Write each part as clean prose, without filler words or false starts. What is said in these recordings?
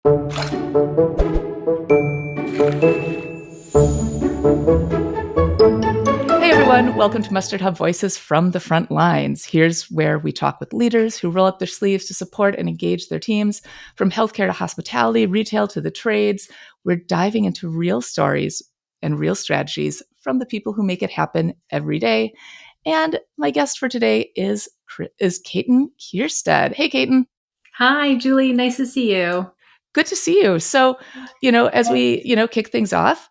Hey everyone, welcome to MustardHub Voices from the Frontlines. Here's where we talk with leaders who roll up their sleeves to support and engage their teams. From healthcare to hospitality, retail to the trades, we're diving into real stories and real strategies from the people who make it happen every day. And my guest for today is Katin Keirstead. Hey, Katin. Hi, Julie. Nice to see you. Good to see you. So, as we, kick things off,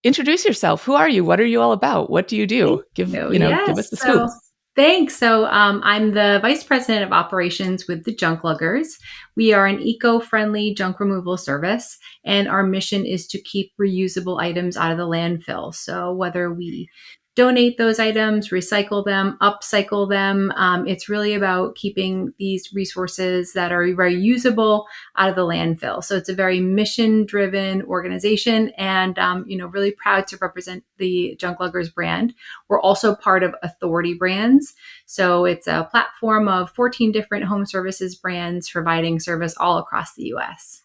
introduce yourself. Who are you? What are you all about? What do you do? Thank you. Give us Yes. the scoop. Thanks. I'm the Vice President of Operations with the Junkluggers. We are an eco-friendly junk removal service, and our mission is to keep reusable items out of the landfill. So whether we donate those items, recycle them, upcycle them, it's really about keeping these resources that are very usable out of the landfill. So it's a very mission-driven organization, and really proud to represent the Junkluggers brand. We're also part of Authority Brands. So it's a platform of 14 different home services brands providing service all across the US.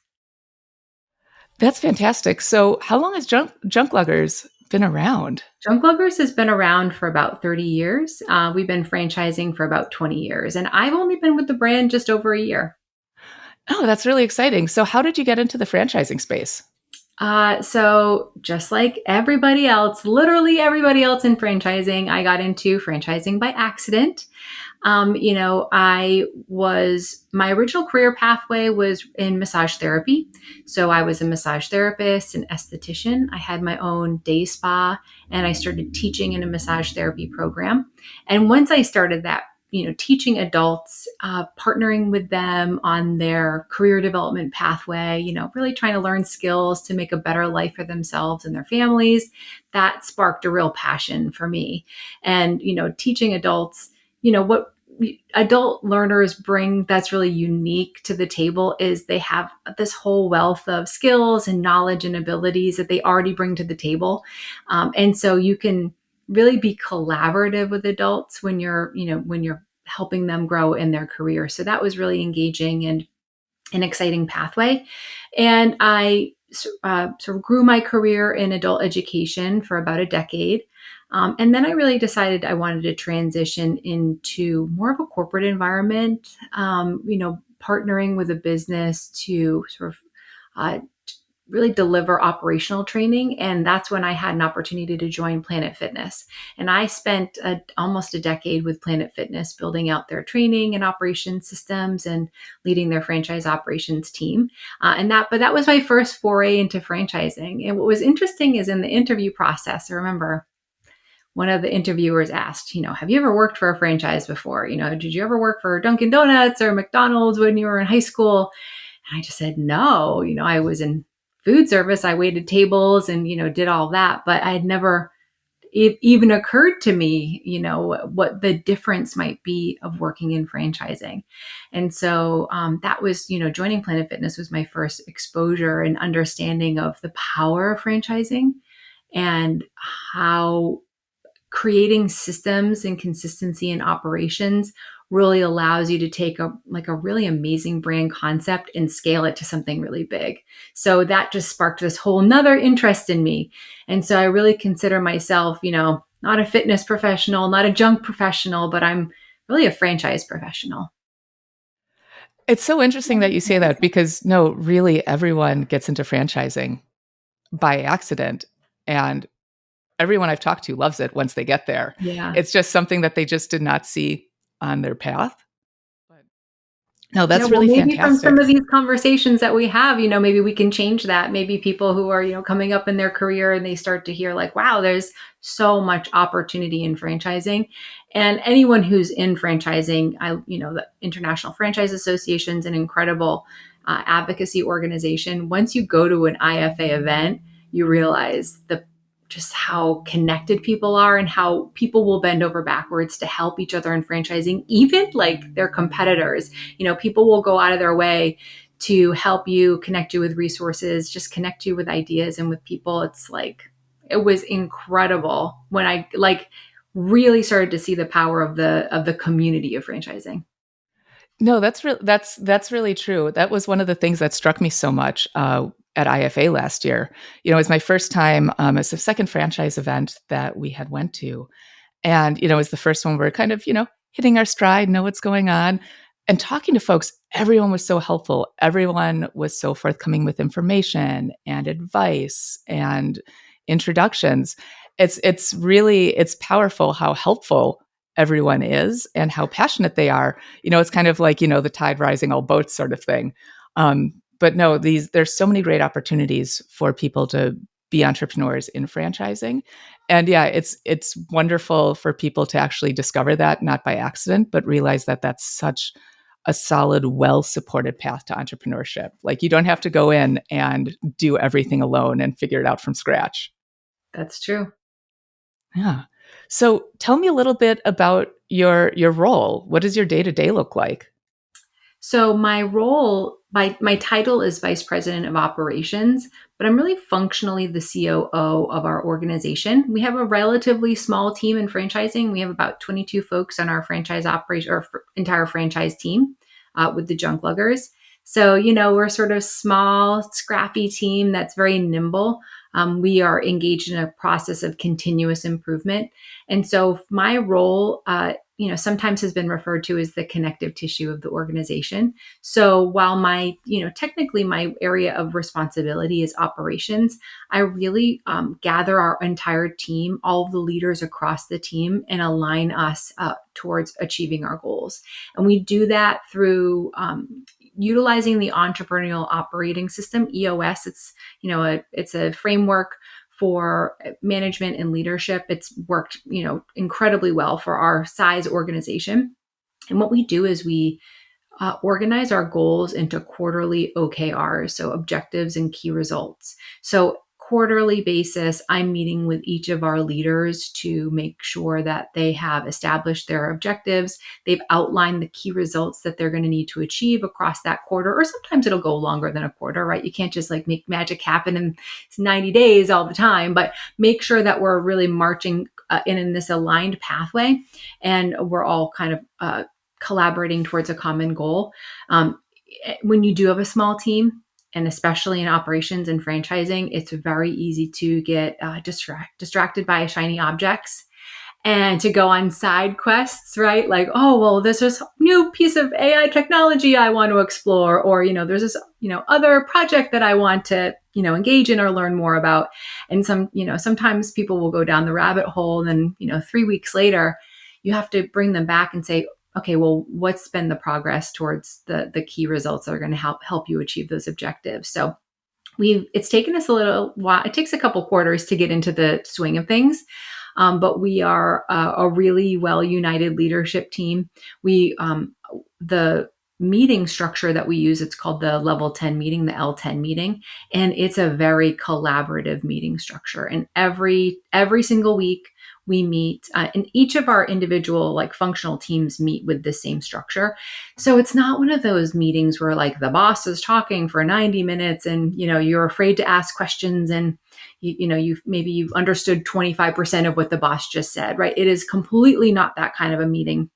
That's fantastic. So, how long has Junkluggers been around? Junkluggers has been around for about 30 years. We've been franchising for about 20 years, and I've only been with the brand just over a year. Oh, that's really exciting. So, how did you get into the franchising space? So just like everybody else, literally everybody else in franchising, I got into franchising by accident. My original career pathway was in massage therapy. So I was a massage therapist, an esthetician. I had my own day spa, and I started teaching in a massage therapy program. And once I started that, teaching adults, partnering with them on their career development pathway, really trying to learn skills to make a better life for themselves and their families, that sparked a real passion for me. And, teaching adults, what adult learners bring that's really unique to the table is they have this whole wealth of skills and knowledge and abilities that they already bring to the table. And so you can really be collaborative with adults when you're helping them grow in their career. So that was really engaging and an exciting pathway. And I sort of grew my career in adult education for about a decade. And then I really decided I wanted to transition into more of a corporate environment, partnering with a business to sort of really deliver operational training. And that's when I had an opportunity to join Planet Fitness. And I spent almost a decade with Planet Fitness building out their training and operations systems and leading their franchise operations team. But that was my first foray into franchising. And what was interesting is in the interview process, I remember one of the interviewers asked, have you ever worked for a franchise before? Did you ever work for Dunkin' Donuts or McDonald's when you were in high school? And I just said, no, I was in food service. I waited tables and, did all that, but I had never even occurred to me, what the difference might be of working in franchising. And so that was, joining Planet Fitness was my first exposure and understanding of the power of franchising and how creating systems and consistency in operations really allows you to take a really amazing brand concept and scale it to something really big. So that just sparked this whole nother interest in me. And so I really consider myself, not a fitness professional, not a junk professional, but I'm really a franchise professional. It's so interesting that you say that because no, really everyone gets into franchising by accident. And everyone I've talked to loves it once they get there. Yeah. It's just something that they just did not see on their path. But no, Yeah, that's well, really maybe from some fantastic. of these conversations that we have, maybe we can change that. Maybe people who are, coming up in their career and they start to hear like, wow, there's so much opportunity in franchising. And anyone who's in franchising, the International Franchise Association is an incredible advocacy organization. Once you go to an IFA event, you realize just how connected people are and how people will bend over backwards to help each other in franchising, even like their competitors. People will go out of their way to help you, connect you with resources, just connect you with ideas and with people. It's like, it was incredible when I really started to see the power of the community of franchising. No, that's really true. That was one of the things that struck me so much at IFA last year. You know, it was my first time. It's the second franchise event that we had went to, and it was the first one where we're kind of hitting our stride, know what's going on, and talking to folks. Everyone was so helpful. Everyone was so forthcoming with information and advice and introductions. It's powerful how helpful everyone is and how passionate they are. It's kind of like the tide rising all boats sort of thing. But no, there's so many great opportunities for people to be entrepreneurs in franchising. And yeah, it's wonderful for people to actually discover that, not by accident, but realize that that's such a solid, well-supported path to entrepreneurship. Like, you don't have to go in and do everything alone and figure it out from scratch. That's true. Yeah. So tell me a little bit about your role. What does your day-to-day look like? So my role, my title is Vice President of Operations, but I'm really functionally the COO of our organization. We have a relatively small team in franchising. We have about 22 folks on our franchise operation or entire franchise team with the Junkluggers. So, we're sort of small, scrappy team that's very nimble. We are engaged in a process of continuous improvement. And so my role, sometimes has been referred to as the connective tissue of the organization. So while technically my area of responsibility is operations, I really gather our entire team, all of the leaders across the team, and align us towards achieving our goals. And we do that through utilizing the entrepreneurial operating system, EOS. It's a framework for management and leadership. It's worked, incredibly well for our size organization. And what we do is we organize our goals into quarterly OKRs, so objectives and key results. So quarterly basis, I'm meeting with each of our leaders to make sure that they have established their objectives. They've outlined the key results that they're going to need to achieve across that quarter, or sometimes it'll go longer than a quarter, right? You can't just like make magic happen in 90 days all the time, but make sure that we're really marching in this aligned pathway, and we're all kind of collaborating towards a common goal. When you do have a small team, and especially in operations and franchising, it's very easy to get distracted by shiny objects and to go on side quests, right? Like, oh, well, there's this new piece of AI technology I want to explore, or, there's this, other project that I want to, engage in or learn more about. And sometimes people will go down the rabbit hole, and then, 3 weeks later, you have to bring them back and say, okay, well, what's been the progress towards the key results that are going to help you achieve those objectives? So it's taken us a little while. It takes a couple quarters to get into the swing of things. But we are a really well united leadership team. The meeting structure that we use, it's called the level 10 meeting, the L10 meeting. And it's a very collaborative meeting structure. And every single week, we meet, and each of our individual functional teams meet with the same structure. So it's not one of those meetings where the boss is talking for 90 minutes and you're afraid to ask questions, and you've understood 25% of what the boss just said, right? It is completely not that kind of a meeting.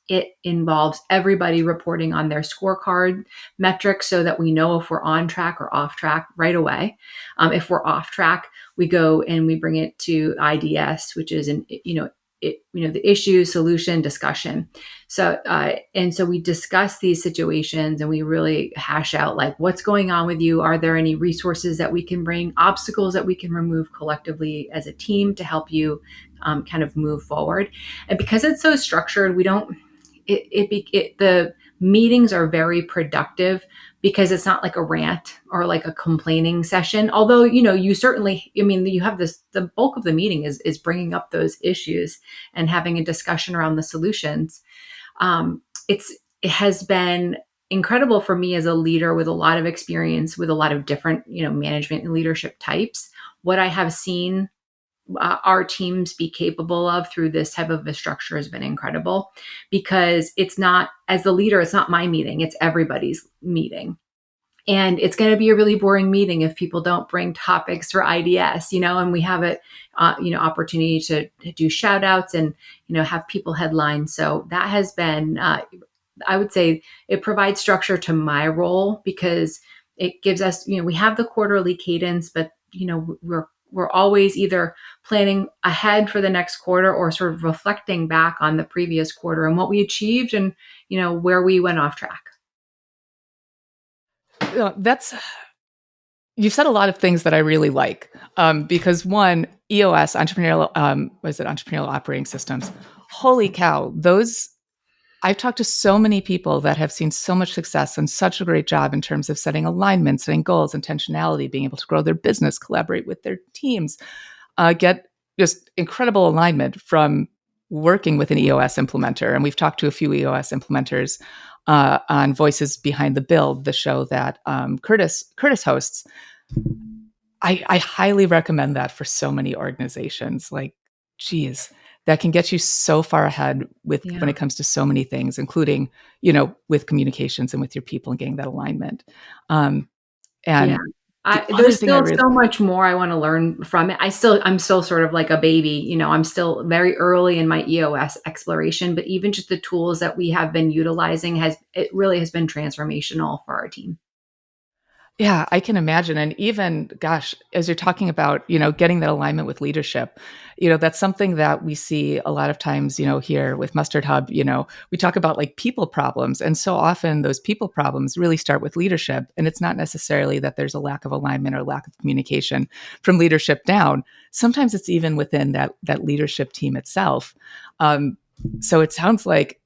It involves everybody reporting on their scorecard metrics so that we know if we're on track or off track right away. If we're off track, we go and we bring it to IDS, which is the issue, solution, discussion. So we discuss these situations, and we really hash out what's going on with you. Are there any resources that we can bring, obstacles that we can remove collectively as a team to help you kind of move forward? And because it's so structured, the meetings are very productive because it's not like a rant or like a complaining session. Although, you certainly, you have the bulk of the meeting is bringing up those issues and having a discussion around the solutions. It has been incredible for me as a leader with a lot of experience with a lot of different, management and leadership types. What I have seen our teams be capable of through this type of a structure has been incredible, because it's not, as the leader, it's not my meeting, it's everybody's meeting. And it's going to be a really boring meeting if people don't bring topics for IDS, and we have it, opportunity to do shout outs and, have people headline. So that has been I would say it provides structure to my role because it gives us, we have the quarterly cadence, but we're always either planning ahead for the next quarter or sort of reflecting back on the previous quarter and what we achieved and where we went off track. That's You've said a lot of things that I really like, because one, EOS, entrepreneurial operating systems. Holy cow, those I've talked to so many people that have seen so much success and such a great job in terms of setting alignment, setting goals, intentionality, being able to grow their business, collaborate with their teams, get just incredible alignment from working with an EOS implementer. And we've talked to a few EOS implementers on Voices Behind the Build, the show that Curtis hosts. I highly recommend that for so many organizations. Like, geez, that can get you so far ahead with when it comes to so many things, including, with communications and with your people and getting that alignment. And the other There's thing I still really so much more I want to learn from it. I'm still sort of like a baby, I'm still very early in my EOS exploration, but even just the tools that we have been utilizing it really has been transformational for our team. Yeah, I can imagine. And even, gosh, as you're talking about, getting that alignment with leadership, that's something that we see a lot of times, here with Mustard Hub, we talk about like people problems. And so often those people problems really start with leadership. And it's not necessarily that there's a lack of alignment or lack of communication from leadership down. Sometimes it's even within that leadership team itself. So it sounds like,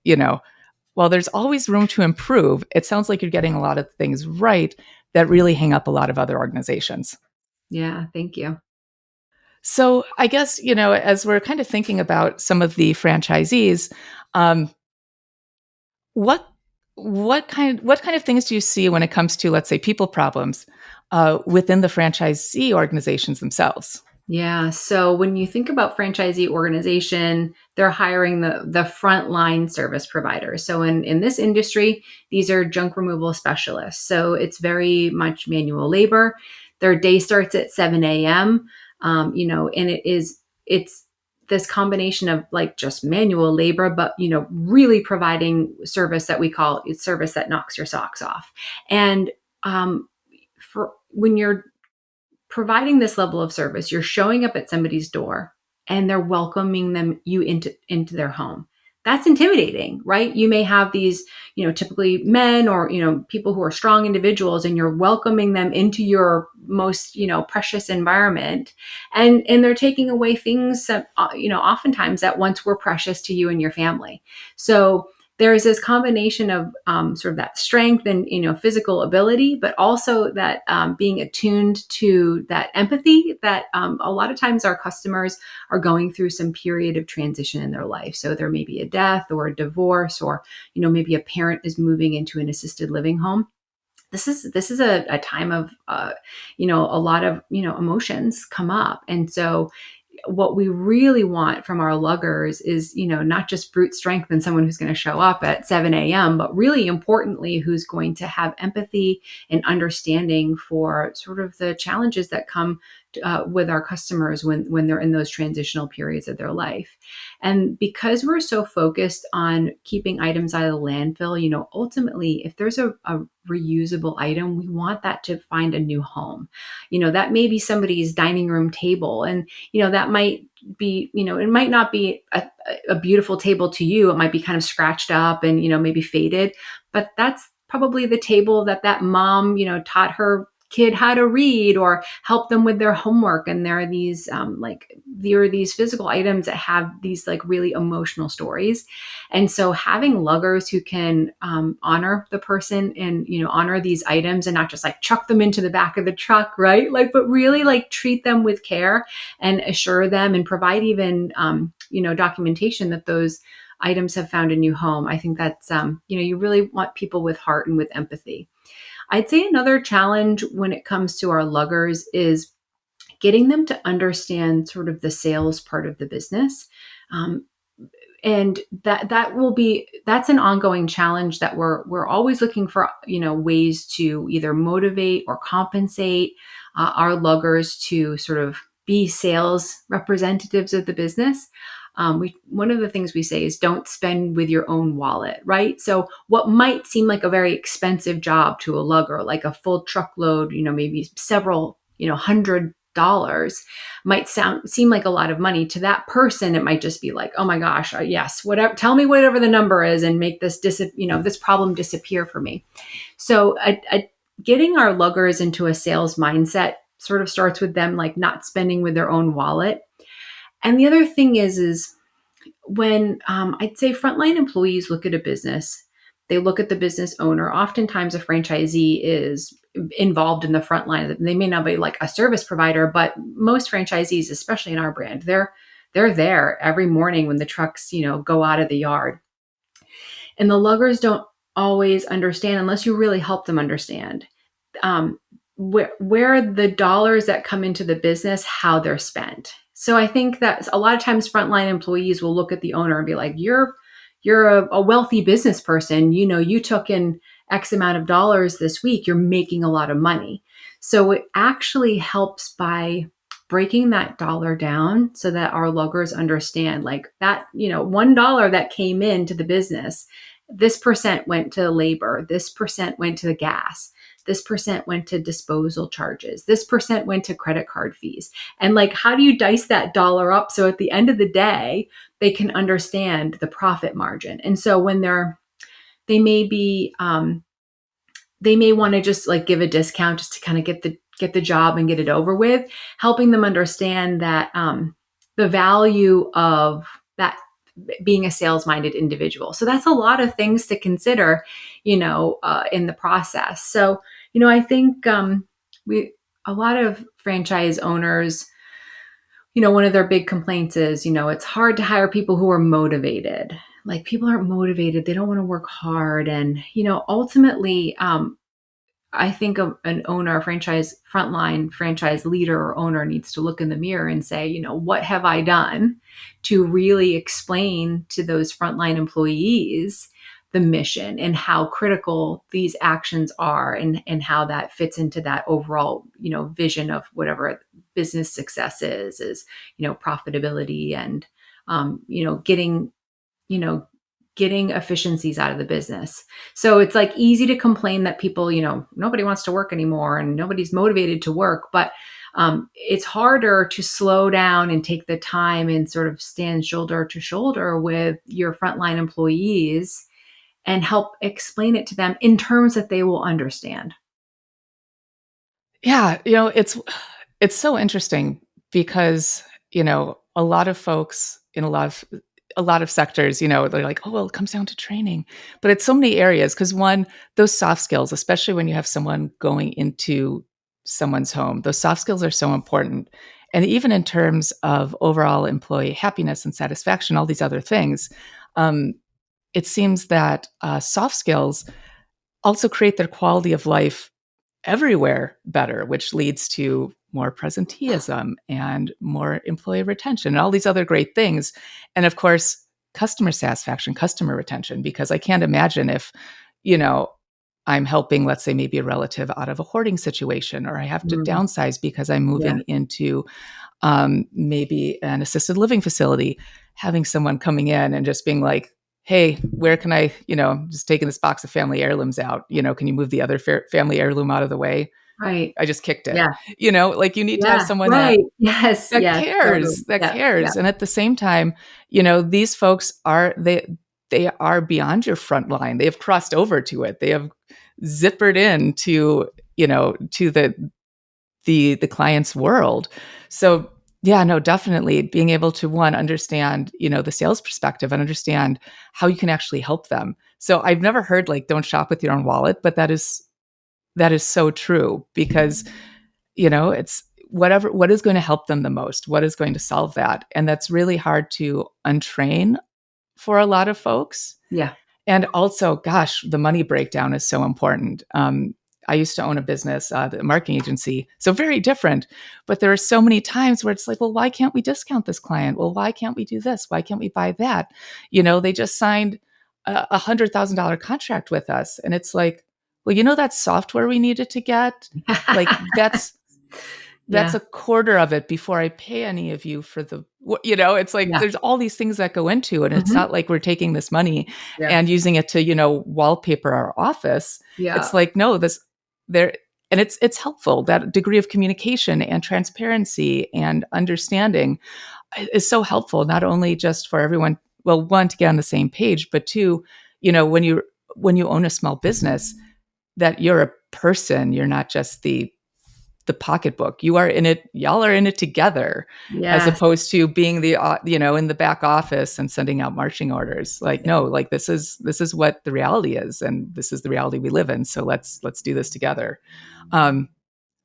while there's always room to improve, it sounds like you're getting a lot of things right that really hang up a lot of other organizations. Yeah, thank you. So I guess, as we're kind of thinking about some of the franchisees, um, what what kind of things do you see when it comes to, let's say, people problems within the franchisee organizations themselves? Yeah. So when you think about franchisee organization, they're hiring the frontline service providers. So in this industry, these are junk removal specialists. So it's very much manual labor. Their day starts at 7 a.m. And it's this combination of like just manual labor, but really providing service that we call it's service that knocks your socks off. And for when you're providing this level of service, you're showing up at somebody's door and they're welcoming you into their home. That's intimidating, right? You may have these, typically men or, people who are strong individuals, and you're welcoming them into your most, precious environment. And they're taking away things that, oftentimes that once were precious to you and your family. So there's this combination of sort of that strength and physical ability, but also that being attuned to that empathy that a lot of times our customers are going through some period of transition in their life. So there may be a death or a divorce, or maybe a parent is moving into an assisted living home. This is a time of a lot of emotions come up, and so what we really want from our luggers is, not just brute strength and someone who's going to show up at 7 a.m., but really importantly, who's going to have empathy and understanding for sort of the challenges that come with our customers when they're in those transitional periods of their life. And because we're so focused on keeping items out of the landfill, ultimately, if there's a reusable item, we want that to find a new home. That may be somebody's dining room table, and that might be, it might not be a beautiful table to you. It might be kind of scratched up and, maybe faded, but that's probably the table that mom, taught her kid how to read or help them with their homework. And there are these physical items that have these like really emotional stories. And so having luggers who can honor the person and honor these items and not just like chuck them into the back of the truck, right? But really like treat them with care and assure them and provide even documentation that those items have found a new home. I think that's you really want people with heart and with empathy. I'd say another challenge when it comes to our luggers is getting them to understand sort of the sales part of the business. And that's an ongoing challenge that we're always looking for, ways to either motivate or compensate our luggers to sort of be sales representatives of the business. one of the things we say is don't spend with your own wallet, right? So what might seem like a very expensive job to a lugger, like a full truckload, maybe several, $100 might seem like a lot of money to that person. It might just be like, oh my gosh, yes, whatever, tell me whatever the number is and make this this problem disappear for me. So getting our luggers into a sales mindset sort of starts with them like not spending with their own wallet. And the other thing is when I'd say frontline employees look at a business, they look at the business owner. Oftentimes, a franchisee is involved in the front line. They may not be like a service provider, but most franchisees, especially in our brand, they're there every morning when the trucks go out of the yard. And the luggers don't always understand unless you really help them understand where the dollars that come into the business, how they're spent. So I think that a lot of times frontline employees will look at the owner and be like, you're a wealthy business person. You took in X amount of dollars this week. You're making a lot of money. So it actually helps by breaking that dollar down so that our luggers understand like that, $1 that came into the business, this percent went to labor, this percent went to the gas, this percent went to disposal charges, this percent went to credit card fees. And like, how do you dice that dollar up so at the end of the day, they can understand the profit margin? And so when they may be, they may want to just like give a discount just to kind of get the job and get it over with, helping them understand that the value of that being a sales-minded individual. So that's a lot of things to consider, in the process. So, I think a lot of franchise owners, one of their big complaints is, it's hard to hire people who are motivated. Like people aren't motivated. They don't want to work hard. And, ultimately, I think an owner, frontline franchise leader or owner needs to look in the mirror and say, what have I done to really explain to those frontline employees the mission and how critical these actions are and how that fits into that overall, vision of whatever business success is, profitability and, getting, getting efficiencies out of the business. So it's like easy to complain that people, nobody wants to work anymore and nobody's motivated to work, but it's harder to slow down and take the time and sort of stand shoulder to shoulder with your frontline employees and help explain it to them in terms that they will understand. Yeah, it's so interesting because, a lot of folks in a lot of sectors, they're like, oh, well, it comes down to training. But it's so many areas because one, those soft skills, especially when you have someone going into someone's home, those soft skills are so important. And even in terms of overall employee happiness and satisfaction, all these other things, it seems that soft skills also create their quality of life everywhere better, which leads to more presenteeism and more employee retention and all these other great things. And of course, customer satisfaction, customer retention, because I can't imagine if, you know, I'm helping, let's say, maybe a relative out of a hoarding situation, or I have to Mhm. downsize because I'm Yeah. moving into maybe an assisted living facility, having someone coming in and just being like, hey, where can I, just taking this box of family heirlooms out, can you move the other family heirloom out of the way? Right. I just kicked it. Yeah. Like you need to have Yeah. someone Right. Yes. that Yes. cares, Totally. that Yeah. Yeah. cares. And at the same time, these folks they are beyond your front line. They have crossed over to it. They have zippered in to the client's world. So yeah, no, definitely being able to one, understand, the sales perspective and understand how you can actually help them. So I've never heard like don't shop with your own wallet, but that is so true because it's what is going to help them the most, what is going to solve that. And that's really hard to untrain for a lot of folks. Yeah. And also, gosh, the money breakdown is so important. I used to own a business, the marketing agency, so very different. But there are so many times where it's like, well, why can't we discount this client? Well, why can't we do this? Why can't we buy that? They just signed a $100,000 contract with us, and it's like, well, that software we needed to get, like that's Yeah. a quarter of it before I pay any of you for the, it's like Yeah. there's all these things that go into it. It's Hmm. not like we're taking this money Yeah. and using it to, wallpaper our office. It's Yeah. like, no, there, and it's helpful. That degree of communication and transparency and understanding is so helpful, not only just for everyone, well, one, to get on the same page, but two, when you own a small business, that you're a person, you're not just the pocketbook. You are in it, y'all are in it together, as Yes. opposed to being the in the back office and sending out marching orders. Like, Yeah. no, like this is what the reality is, and this is the reality we live in. So let's do this together. Um,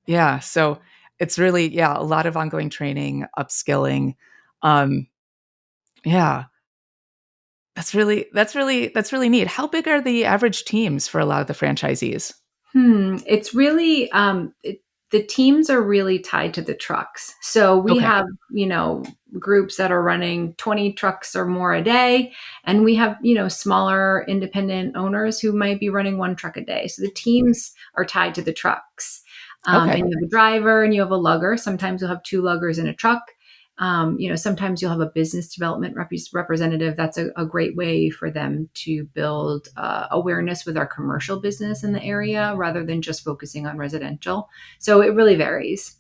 yeah. So it's really, yeah, a lot of ongoing training, upskilling. Um, yeah, that's really neat. How big are the average teams for a lot of the franchisees? It's really the teams are really tied to the trucks. So we Okay. have, groups that are running 20 trucks or more a day, and we have, smaller independent owners who might be running one truck a day. So the teams are tied to the trucks. And Okay. you have a driver and you have a lugger. Sometimes you'll have two luggers in a truck. Sometimes you'll have a business development representative. That's a great way for them to build awareness with our commercial business in the area rather than just focusing on residential. So it really varies.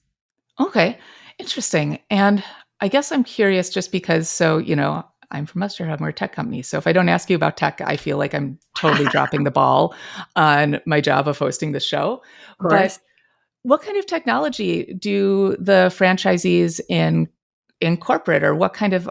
Okay, interesting. And I guess I'm curious just because, so, I'm from MustardHub, we're a tech company. So if I don't ask you about tech, I feel like I'm totally dropping the ball on my job of hosting the show. Of But course. what kind of technology do the franchisees incorporate, or what kind of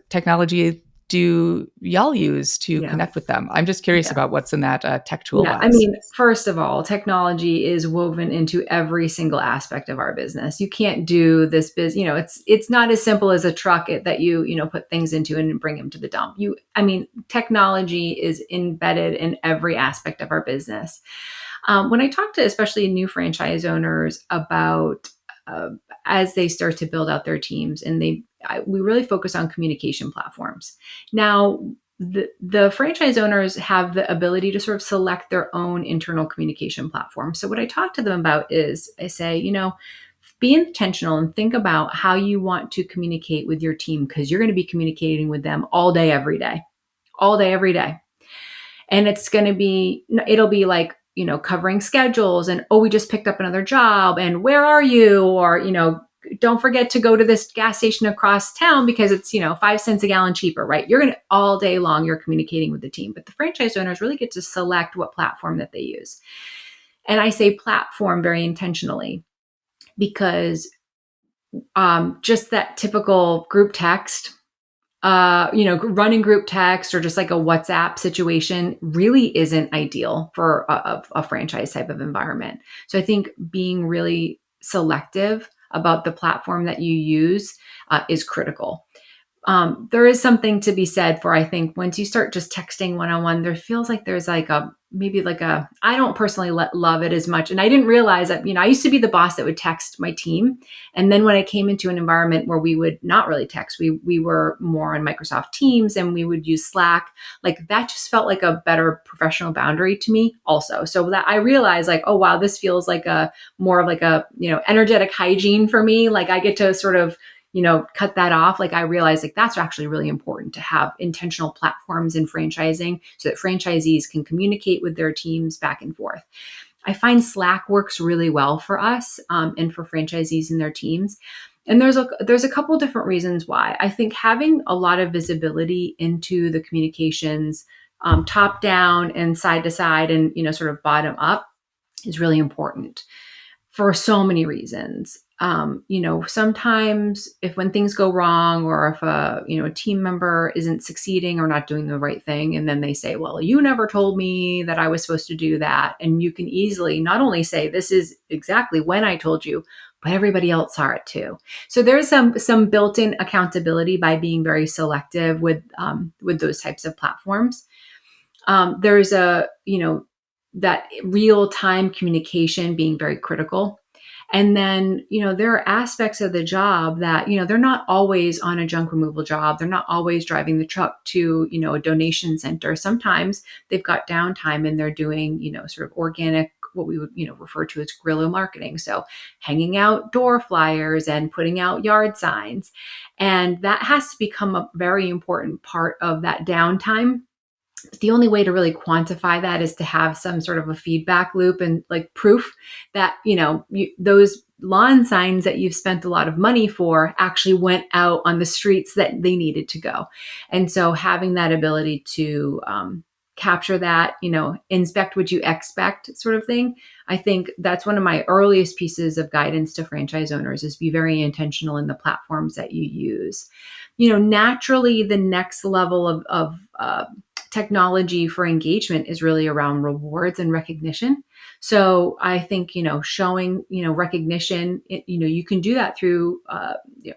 technology do y'all use to Yeah. connect with them? I'm just curious Yeah. about what's in that tech Yeah, I toolbox. mean, first of all, technology is woven into every single aspect of our business. You can't do this business, it's not as simple as a truck that you put things into and bring them to the dump. Technology is embedded in every aspect of our business. When I talk to especially new franchise owners about uh, as they start to build out their teams, and we really focus on communication platforms. Now, the franchise owners have the ability to sort of select their own internal communication platform. So what I talk to them about is I say, be intentional and think about how you want to communicate with your team, because you're going to be communicating with them all day, every day. And it'll be like, covering schedules and, oh, we just picked up another job and where are you? Or, don't forget to go to this gas station across town because it's, 5 cents a gallon cheaper, right? You're going to all day long, you're communicating with the team, but the franchise owners really get to select what platform that they use. And I say platform very intentionally because just that typical group text, running group text or just like a WhatsApp situation really isn't ideal for a franchise type of environment. So I think being really selective about the platform that you use is critical. There is something to be said for, I think, once you start just texting one-on-one, there feels like there's like I don't personally love it as much. And I didn't realize that, I used to be the boss that would text my team. And then when I came into an environment where we would not really text, we were more on Microsoft Teams and we would use Slack, like that just felt like a better professional boundary to me also. So that I realized like, oh, wow, this feels like a more of like a, energetic hygiene for me. Like I get to sort of, cut that off. Like I realized like that's actually really important to have intentional platforms in franchising so that franchisees can communicate with their teams back and forth. I find Slack works really well for us and for franchisees and their teams. And there's a couple different reasons why. I think having a lot of visibility into the communications, top down and side to side and, sort of bottom up is really important for so many reasons. Sometimes when things go wrong or if a team member isn't succeeding or not doing the right thing, and then they say, well, you never told me that I was supposed to do that. And you can easily not only say, this is exactly when I told you, but everybody else saw it too. So there's some built-in accountability by being very selective with those types of platforms. There's that real-time communication being very critical. And then, there are aspects of the job that, they're not always on a junk removal job. They're not always driving the truck to, a donation center. Sometimes they've got downtime and they're doing, sort of organic what we would, refer to as guerrilla marketing. So hanging out door flyers and putting out yard signs. And that has to become a very important part of that downtime. The only way to really quantify that is to have some sort of a feedback loop and like proof that, those lawn signs that you've spent a lot of money for actually went out on the streets that they needed to go. And so having that ability to capture that, inspect what you expect sort of thing. I think that's one of my earliest pieces of guidance to franchise owners is be very intentional in the platforms that you use. Naturally, the next level of technology for engagement is really around rewards and recognition. So I think, showing, recognition, you can do that through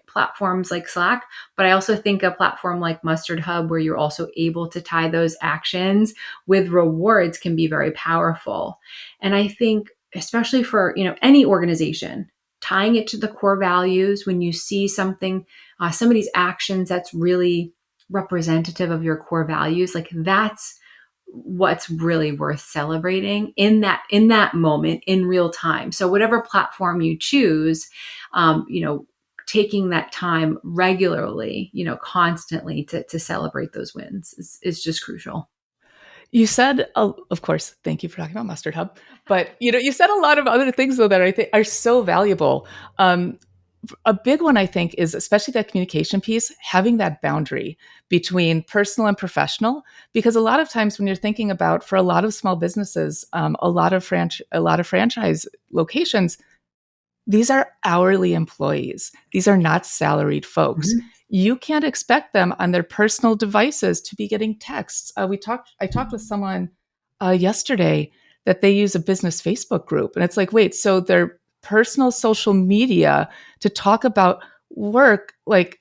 platforms like Slack, but I also think a platform like MustardHub, where you're also able to tie those actions with rewards, can be very powerful. And I think, especially for, any organization, tying it to the core values, when you see something, somebody's actions that's really representative of your core values, like that's what's really worth celebrating in that moment in real time. So whatever platform you choose, taking that time regularly, constantly to celebrate those wins is just crucial. You said, of course, thank you for talking about Mustard Hub, but you said a lot of other things though that I think are so valuable. A big one I think is especially that communication piece, having that boundary between personal and professional, because a lot of times when you're thinking about, for a lot of small businesses, a lot of franchise locations, these are hourly employees. These are not salaried folks. Mhm. You can't expect them on their personal devices to be getting texts. I talked with someone yesterday that they use a business Facebook group, and it's like, wait, so their personal social media to talk about work, like,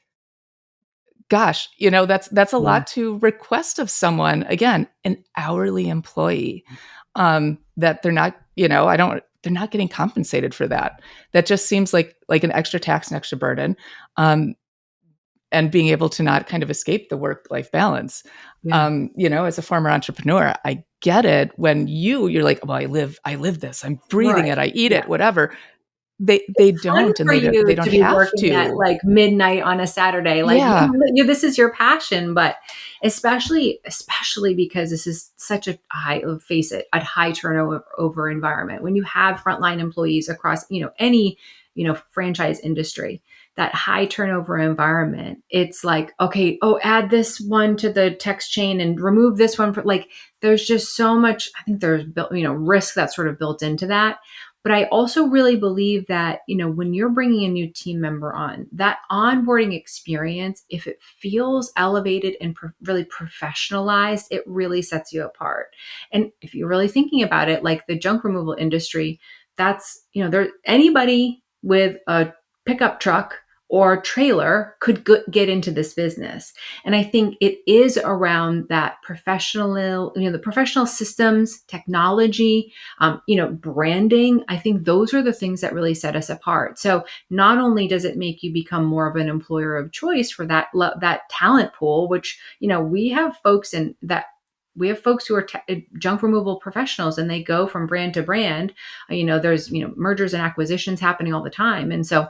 gosh, that's a Yeah. lot to request of someone. Again, an hourly employee, that they're not, they're not getting compensated for that. That just seems like an extra tax and extra burden. And being able to not kind of escape the work life balance. Yeah. As a former entrepreneur, I get it when you're like, well, I live this, I'm breathing Right. it, I eat Yeah. it, whatever. They Fun don't, and for they you don't to be have working at to. like midnight on a Saturday. Like, Yeah. this is your passion, but especially because this is such a high, face it, a high turnover environment. When you have frontline employees across, any, franchise industry, that high turnover environment, it's like, okay, oh, add this one to the text chain and remove this one for like, there's just so much, I think there's built, risk that's sort of built into that. But I also really believe that, when you're bringing a new team member on, that onboarding experience, if it feels elevated and really professionalized, it really sets you apart. And if you're really thinking about it, like the junk removal industry, that's, there anybody with a pickup truck or trailer could get into this business. And I think it is around that professional, the professional systems, technology, branding. I think those are the things that really set us apart. So not only does it make you become more of an employer of choice for that talent pool, which, we have folks who are junk removal professionals, and they go from brand to brand. There's, mergers and acquisitions happening all the time. And so,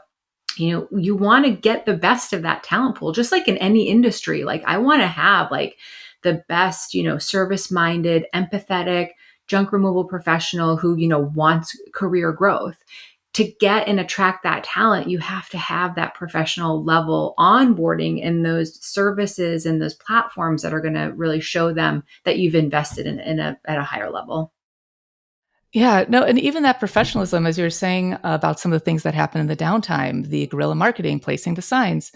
you want to get the best of that talent pool, just like in any industry. Like I want to have like the best, service minded, empathetic junk removal professional who, wants career growth. To get and attract that talent, you have to have that professional level onboarding in those services and those platforms that are going to really show them that you've invested at a higher level. Yeah, no, and even that professionalism, as you were saying about some of the things that happen in the downtime, the guerrilla marketing, placing the signs,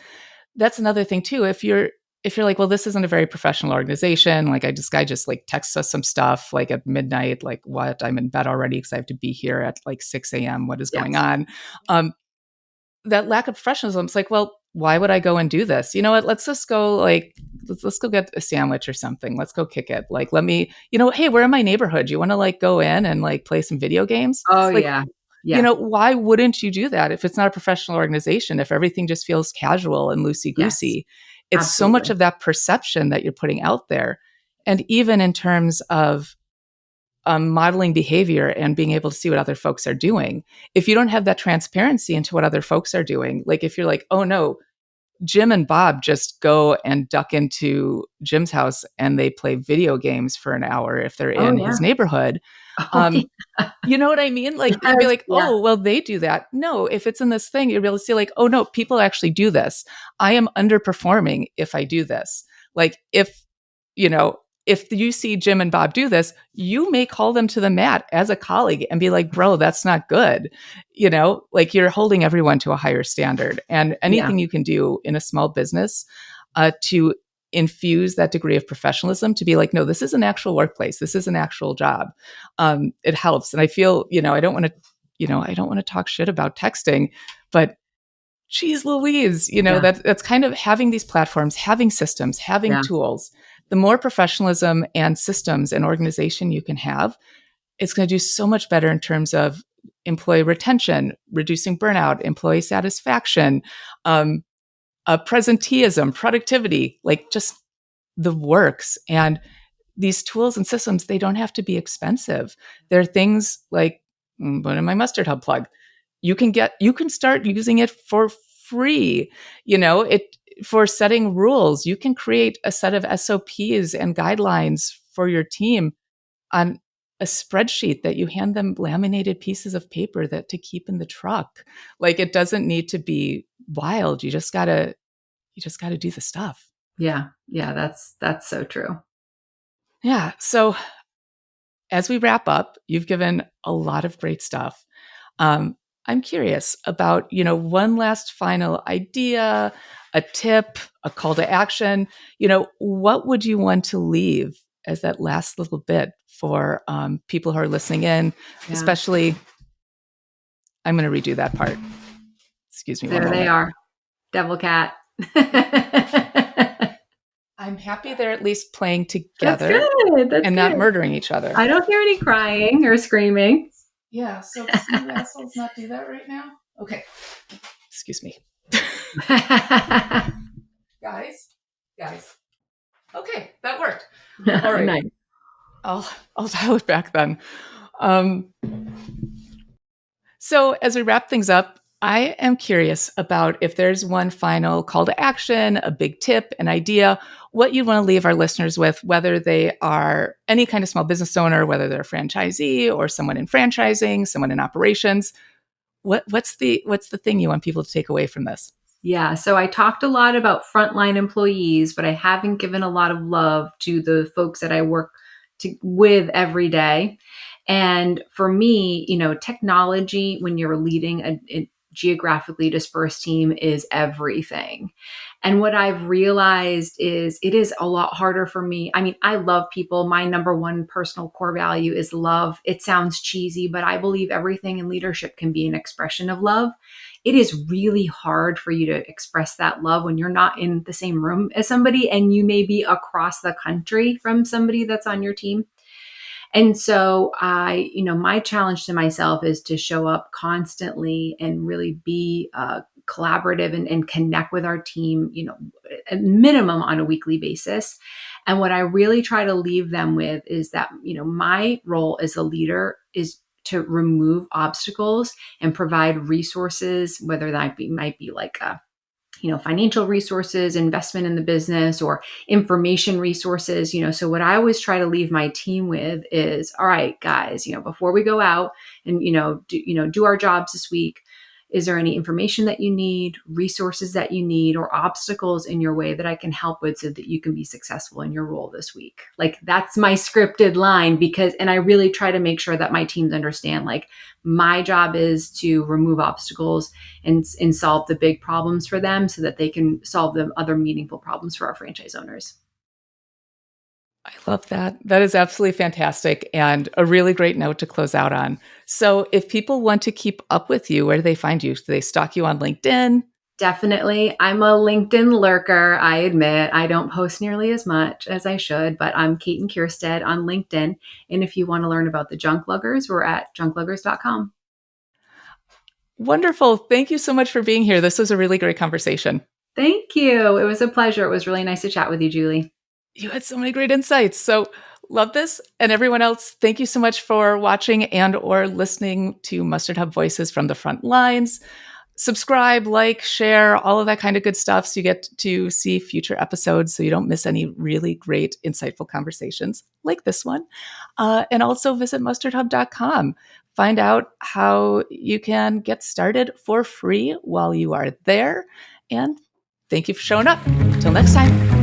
that's another thing too. If you're like, well, this isn't a very professional organization, like this guy just like texts us some stuff like at midnight, like what? I'm in bed already because I have to be here at like 6 a.m. What is going Yes. on? That lack of professionalism, it's like, well, why would I go and do this? You know what? Let's just go like let's go get a sandwich or something. Let's go kick it. Like let me, hey, we're in my neighborhood. You want to like go in and like play some video games? Oh Like, yeah. Yeah. why wouldn't you do that if it's not a professional organization, if everything just feels casual and loosey Yes. goosey? It's so much Absolutely. of that perception that you're putting out there. And even in terms of modeling behavior and being able to see what other folks are doing. If you don't have that transparency into what other folks are doing, like if you're like, oh no, Jim and Bob just go and duck into Jim's house and they play video games for an hour if they're Oh in yeah. his neighborhood. Oh Um, you know what I mean? Like you'd be yes. like, Yeah. oh, well, they do that. No, if it's in this thing, you'll be able to see like, oh no, people actually do this. I am underperforming if I do this. Like if, you know, if you see Jim and Bob do this, you may call them to the mat as a colleague and be like, bro, that's not good. You know, like you're holding everyone to a higher standard. And Yeah. anything you can do in a small business to infuse that degree of professionalism to be like, no, this is an actual workplace. This is an actual job. It helps. And I feel, I don't want to, I don't want to talk shit about texting, but geez Louise, Yeah. that's kind of having these platforms, having systems, having Yeah. tools. The more professionalism and systems and organization you can have, it's going to do so much better in terms of employee retention, reducing burnout, employee satisfaction, presenteeism, productivity, like just the works. And these tools and systems, they don't have to be expensive. They're things like, put in my MustardHub plug. You can start using it for free. It for setting rules. You can create a set of SOPs and guidelines for your team on a spreadsheet that you hand them laminated pieces of paper that to keep in the truck. Like it doesn't need to be wild. You just gotta do the stuff. Yeah. Yeah. That's so true. Yeah. So as we wrap up, you've given a lot of great stuff. I'm curious about, one last final idea, a tip, a call to action. What would you want to leave as that last little bit for people who are listening in, Yeah. especially, I'm going to redo that part. Excuse me one There they moment. are. Devil cat. I'm happy they're at least playing That's together good. That's and not good. murdering each other. I don't hear any crying or screaming. Yeah, so can you assholes not do that right now? Okay. Excuse me. Guys. Okay, that worked. All right. Nice. I'll dial it back then. Um, so as we wrap things up, I am curious about if there's one final call to action, a big tip, an idea, what you want to leave our listeners with, whether they are any kind of small business owner, whether they're a franchisee or someone in franchising, someone in operations. What's the thing you want people to take away from this? Yeah. So I talked a lot about frontline employees, but I haven't given a lot of love to the folks that I work with every day. And for me, technology, when you're leading a geographically dispersed team, is everything. And what I've realized is it is a lot harder for me. I mean, I love people. My number one personal core value is love. It sounds cheesy, but I believe everything in leadership can be an expression of love. It is really hard for you to express that love when you're not in the same room as somebody and you may be across the country from somebody that's on your team. And so my challenge to myself is to show up constantly and really be collaborative and connect with our team, at minimum on a weekly basis. And what I really try to leave them with is that, my role as a leader is to remove obstacles and provide resources, whether that might be like financial resources, investment in the business, or information resources. So what I always try to leave my team with is, all right, guys, before we go out and, do our jobs this week, is there any information that you need, resources that you need, or obstacles in your way that I can help with so that you can be successful in your role this week? Like that's my scripted line and I really try to make sure that my teams understand, like my job is to remove obstacles and solve the big problems for them so that they can solve the other meaningful problems for our franchise owners. I love that. That is absolutely fantastic and a really great note to close out on. So if people want to keep up with you, where do they find you? Do they stalk you on LinkedIn? Definitely. I'm a LinkedIn lurker. I admit I don't post nearly as much as I should, but I'm Katin Keirstead on LinkedIn. And if you want to learn about the Junkluggers, we're at junkluggers.com. Wonderful. Thank you so much for being here. This was a really great conversation. Thank you. It was a pleasure. It was really nice to chat with you, Julie. You had so many great insights. So Love this. And everyone else, thank you so much for watching and or listening to Mustard Hub Voices from the Front Lines. Subscribe, like, share, all of that kind of good stuff so you get to see future episodes so you don't miss any really great, insightful conversations like this one. And also visit mustardhub.com. Find out how you can get started for free while you are there. And thank you for showing up. Till next time.